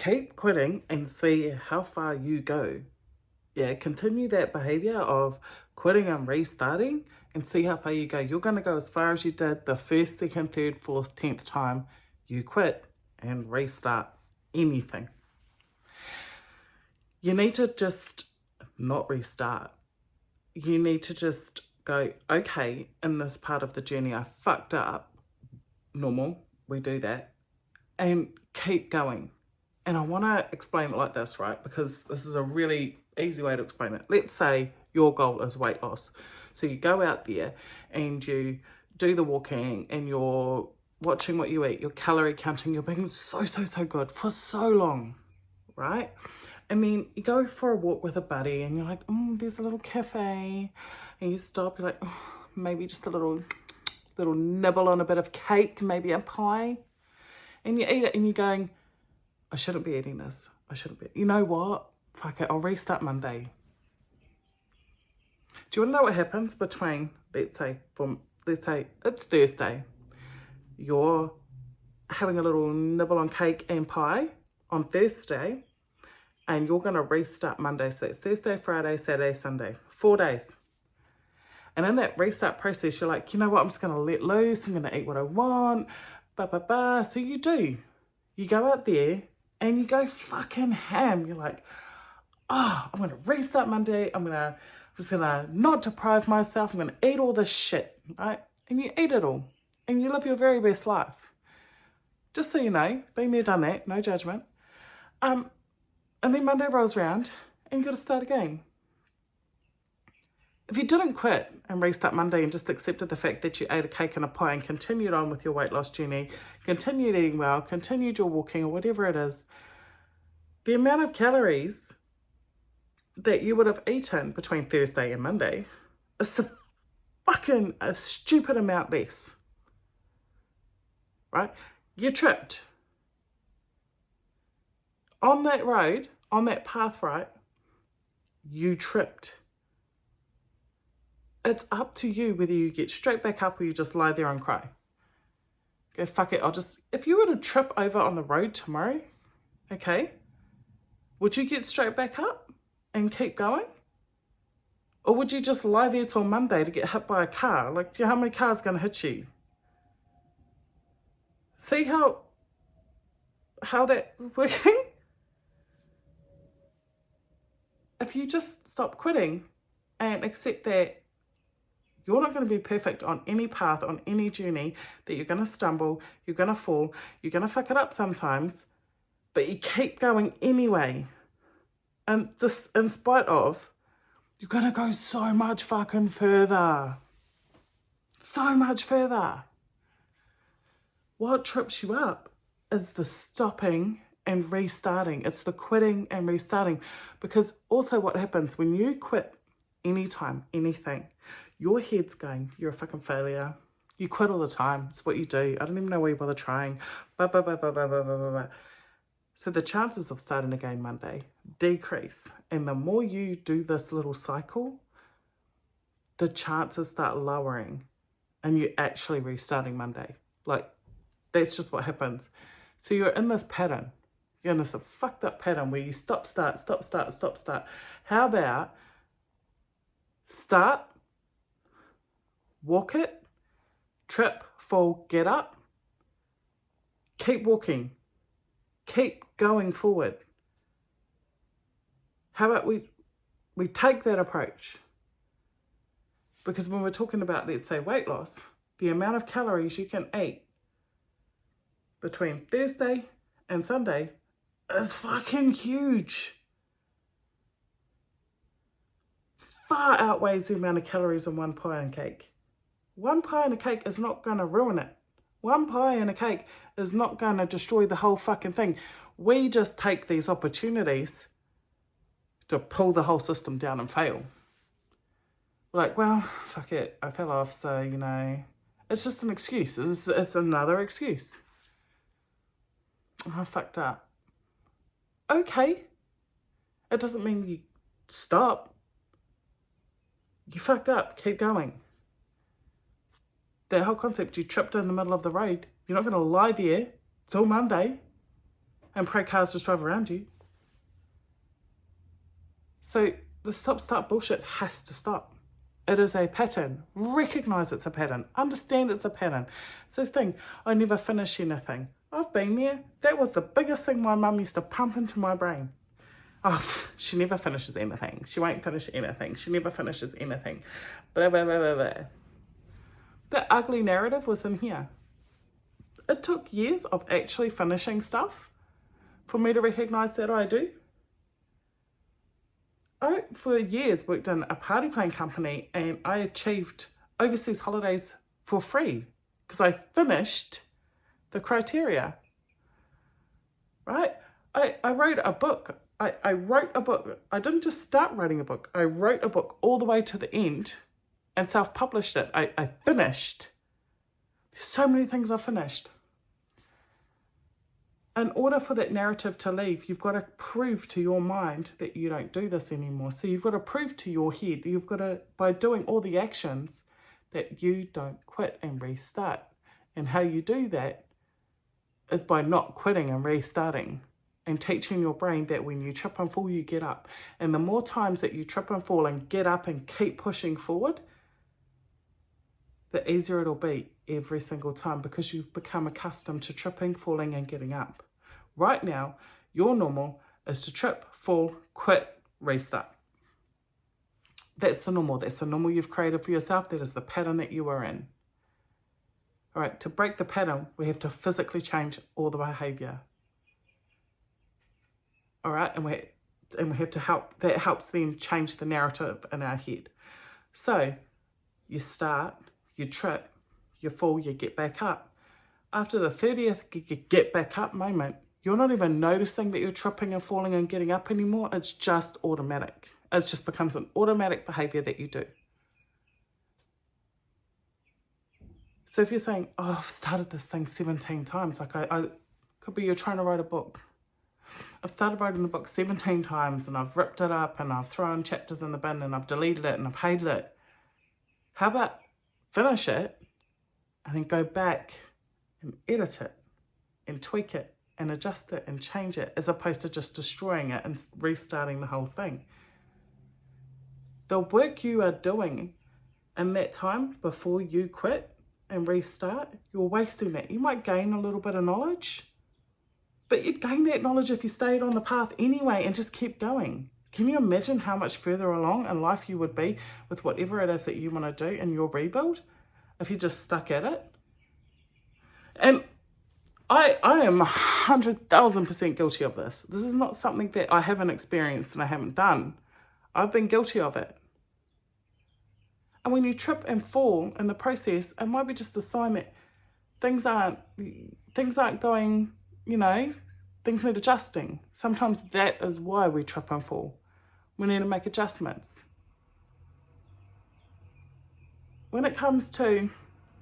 keep quitting and see how far you go. Yeah, continue that behavior of quitting and restarting and see how far you go. You're going to go as far as you did the first, second, third, fourth, 10th time you quit and restart anything. You need to just not restart. You need to just go, okay, in this part of the journey, I fucked up. Normal, we do that. And keep going. And I want to explain it like this, right? Because this is a really easy way to explain it. Let's say your goal is weight loss. So you go out there and you do the walking and you're watching what you eat, you're calorie counting, you're being so good for so long, right? And then you go for a walk with a buddy and you're like, there's a little cafe. And you stop, you're like, maybe just a little nibble on a bit of cake, maybe a pie. And you eat it and you're going, I shouldn't be eating this. I shouldn't be. You know what? Fuck it, I'll restart Monday. Do you want to know what happens between, let's say it's Thursday. You're having a little nibble on cake and pie on Thursday, and you're going to restart Monday. So that's Thursday, Friday, Saturday, Sunday. 4 days. And in that restart process, you're like, you know what? I'm just going to let loose. I'm going to eat what I want. So you do. You go out there and you go fucking ham. You're like, I'm going to restart Monday. I'm just going to not deprive myself. I'm going to eat all this shit, right? And you eat it all. And you live your very best life. Just so you know, been there, done that, no judgment. And then Monday rolls around and you got to start again. If you didn't quit and restart Monday and just accepted the fact that you ate a cake and a pie and continued on with your weight loss journey, continued eating well, continued your walking or whatever it is, the amount of calories that you would have eaten between Thursday and Monday is a stupid amount less, right? You tripped. On that road, on that path, right, you tripped. It's up to you whether you get straight back up or you just lie there and cry. Go, fuck it, if you were to trip over on the road tomorrow, okay, would you get straight back up and keep going? Or would you just lie there till Monday to get hit by a car? Like, do you know how many cars are going to hit you? See how that's working? If you just stop quitting and accept that you're not going to be perfect on any path, on any journey, that you're going to stumble, you're going to fall, you're going to fuck it up sometimes, but you keep going anyway. And just in spite of, you're going to go so much fucking further. So much further. What trips you up is the stopping and restarting. It's the quitting and restarting. Because also what happens when you quit anytime, anything, your head's going, you're a fucking failure. You quit all the time. It's what you do. I don't even know why you bother trying. So the chances of starting again Monday decrease. And the more you do this little cycle, the chances start lowering and you're actually restarting Monday. Like, that's just what happens. So you're in this pattern. You're in this fucked up pattern where you stop, start. How about start, walk it, trip, fall, get up, keep walking, keep going forward. How about we take that approach? Because when we're talking about, let's say, weight loss, the amount of calories you can eat between Thursday and Sunday is fucking huge. Far outweighs the amount of calories in one pie and cake. One pie and a cake is not going to ruin it. One pie and a cake is not going to destroy the whole fucking thing. We just take these opportunities to pull the whole system down and fail. We're like, well, fuck it, I fell off, so, it's just an excuse. It's another excuse. I fucked up. Okay. It doesn't mean you stop. You fucked up. Keep going. That whole concept, you tripped in the middle of the road. You're not going to lie there till Monday. and pray cars just drive around you. So the stop-start bullshit has to stop. It is a pattern. Recognise it's a pattern. Understand it's a pattern. It's a thing. I never finish anything. I've been there. That was the biggest thing my mum used to pump into my brain. Oh, she never finishes anything. She won't finish anything. She never finishes anything. Blah, blah, blah, blah, blah. The ugly narrative was in here. It took years of actually finishing stuff for me to recognise that I do. I, for years, worked in a party planning company and I achieved overseas holidays for free because I finished the criteria, right? I wrote a book. I wrote a book. I didn't just start writing a book. I wrote a book all the way to the end and self-published it. I finished. There's so many things I finished. In order for that narrative to leave, you've got to prove to your mind that you don't do this anymore. So you've got to prove to your head, you've got to, by doing all the actions, that you don't quit and restart. And how you do that is by not quitting and restarting and teaching your brain that when you trip and fall, you get up. And the more times that you trip and fall and get up and keep pushing forward, the easier it'll be every single time because you've become accustomed to tripping, falling and getting up. Right now, your normal is to trip, fall, quit, restart. That's the normal. That's the normal you've created for yourself. That is the pattern that you are in. All right, to break the pattern, we have to physically change all the behavior. All right, and we have to help. That helps then change the narrative in our head. So you start, you trip, you fall, you get back up. After the 30th get back up moment, you're not even noticing that you're tripping and falling and getting up anymore. It's just automatic. It just becomes an automatic behavior that you do. So if you're saying, oh, I've started this thing 17 times, like I could be you're trying to write a book. I've started writing the book 17 times and I've ripped it up and I've thrown chapters in the bin and I've deleted it and I've hated it. How about finish it and then go back and edit it and tweak it and adjust it and change it as opposed to just destroying it and restarting the whole thing. The work you are doing in that time before you quit and restart, you're wasting that. You might gain a little bit of knowledge, but you'd gain that knowledge if you stayed on the path anyway and just kept going. Can you imagine how much further along in life you would be with whatever it is that you want to do in your rebuild if you just stuck at it? And I am 100,000% guilty of this. This is not something that I haven't experienced and I haven't done. I've been guilty of it. And when you trip and fall in the process, it might be just a sign that things aren't going, things need adjusting. Sometimes that is why we trip and fall. We need to make adjustments. When it comes to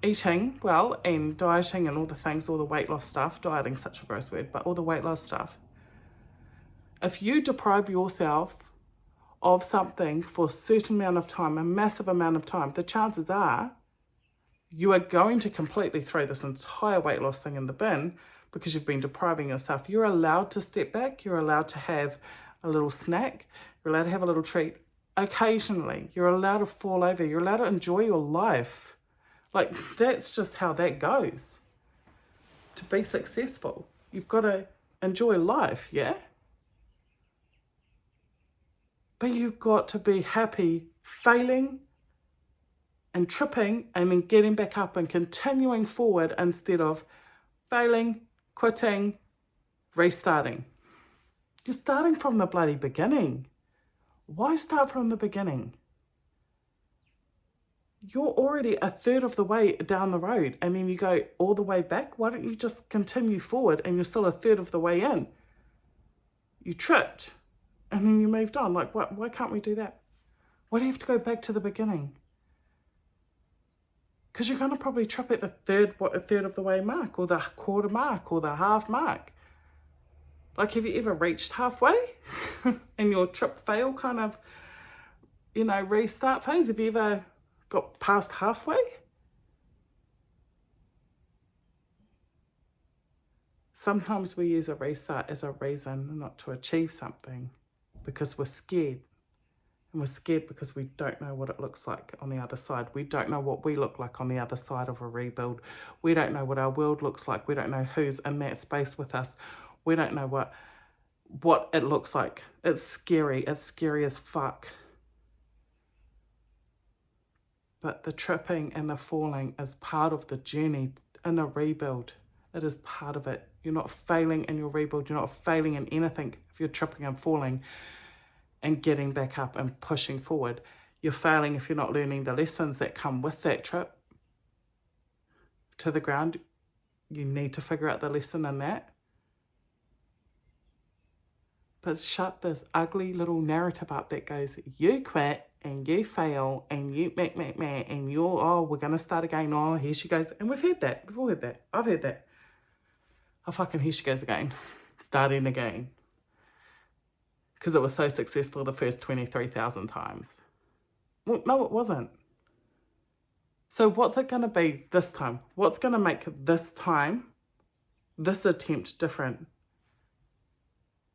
eating well and dieting and all the things, all the weight loss stuff, dieting's such a gross word, but all the weight loss stuff, if you deprive yourself of something for a certain amount of time, a massive amount of time, the chances are you are going to completely throw this entire weight loss thing in the bin because you've been depriving yourself. You're allowed to step back. You're allowed to have a little snack. You're allowed to have a little treat occasionally. You're allowed to fall over. You're allowed to enjoy your life. Like, that's just how that goes. To be successful, you've got to enjoy life, yeah? But you've got to be happy failing and tripping and then getting back up and continuing forward instead of failing, quitting, restarting. You're starting from the bloody beginning. Why start from the beginning? You're already a third of the way down the road and then you go all the way back. Why don't you just continue forward and you're still a third of the way in? You tripped and then you moved on. Like, why can't we do that? Why do you have to go back to the beginning? Because you're going to probably trip at the third of the way mark or the quarter mark or the half mark. Like, have you ever reached halfway and your trip fail kind of, restart phase? Have you ever got past halfway? sometimes we use a restart as a reason not to achieve something because we're scared. And we're scared because we don't know what it looks like on the other side. We don't know what we look like on the other side of a rebuild. We don't know what our world looks like. We don't know who's in that space with us. We don't know what it looks like. It's scary. It's scary as fuck. But the tripping and the falling is part of the journey in a rebuild. It is part of it. You're not failing in your rebuild. You're not failing in anything if you're tripping and falling and getting back up and pushing forward. You're failing if you're not learning the lessons that come with that trip to the ground. You need to figure out the lesson in that. But shut this ugly little narrative up that goes, you quit and you fail and you and you're, oh, we're going to start again. Oh, here she goes. And we've heard that. We've all heard that. I've heard that. Oh, fucking here she goes again. Starting again. Because it was so successful the first 23,000 times. Well, no, it wasn't. So what's it going to be this time? What's going to make this time, this attempt different?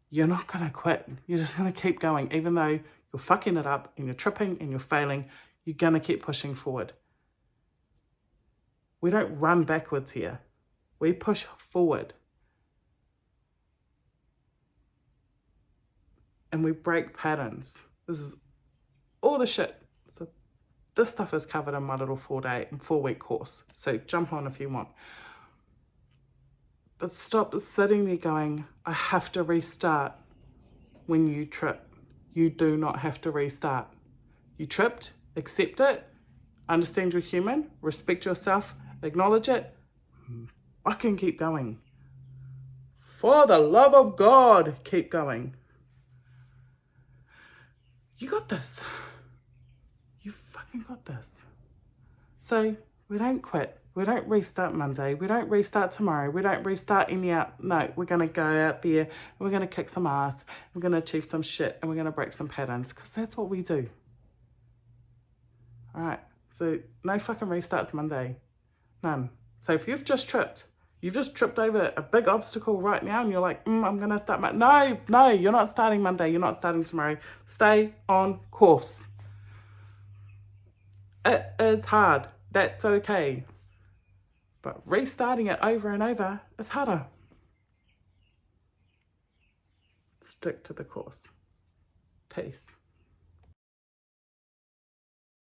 You're not going to quit. You're just going to keep going. Even though you're fucking it up and you're tripping and you're failing, you're going to keep pushing forward. We don't run backwards here. We push forward. And we break patterns. This is all the shit. So this stuff is covered in my little 4-week course. So jump on if you want. But stop sitting there going, I have to restart when you trip. You do not have to restart. You tripped, accept it, understand you're human, respect yourself, acknowledge it. I can keep going. For the love of God, keep going. You got this. You fucking got this. So we don't quit. We don't restart Monday. We don't restart tomorrow. We don't restart any out. No, we're going to go out there and we're going to kick some ass. We're going to achieve some shit and we're going to break some patterns because that's what we do. All right. So no fucking restarts Monday. None. So if you've just tripped over a big obstacle right now and you're like, I'm going to start No, you're not starting Monday. You're not starting tomorrow. Stay on course. It is hard. That's okay. But restarting it over and over is harder. Stick to the course. Peace.